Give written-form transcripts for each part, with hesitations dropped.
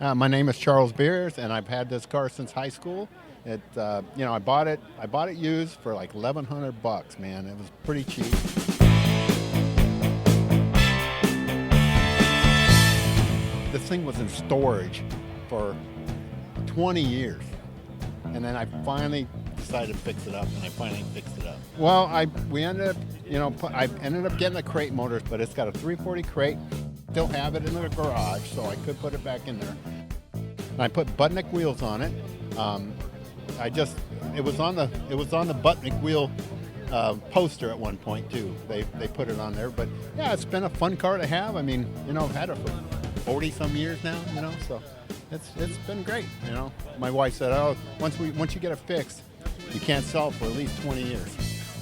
My name is Charley Beer, and I've had this car since high school. I bought it. I bought it used for like $1,100, man. It was pretty cheap. This thing was in storage for 20 years, and then I finally decided to fix it up, and I finally fixed it up. Well, we ended up, I ended up getting a crate motor, but it's got a 340 crate. Still have it in the garage, so I could put it back in there. And I put Butnick wheels on it. It was on the Butnick wheel poster at one point too. They put it on there, but yeah, it's been a fun car to have. I mean, I've had it for 40 some years now. So it's been great. My wife said, "Oh, once you get it fixed, you can't sell it for at least 20 years."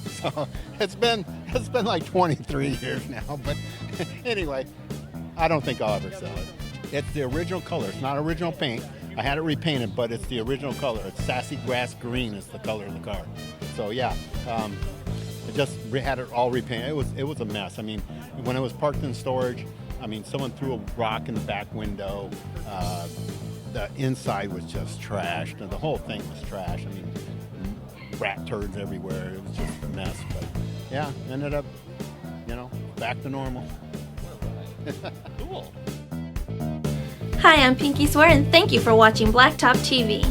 So it's been like 23 years now. But anyway, I don't think I'll ever sell it. It's the original color. It's not original paint. I had it repainted, but it's the original color. It's Sassy Grass Green is the color of the car. So yeah, I just had it all repainted. It was a mess. I mean, when it was parked in storage, someone threw a rock in the back window. The inside was just trashed. The whole thing was trash. Rat turds everywhere. It was just a mess. But yeah, ended up, back to normal. Cool. Hi, I'm Pinky Swear, and thank you for watching Blacktop TV.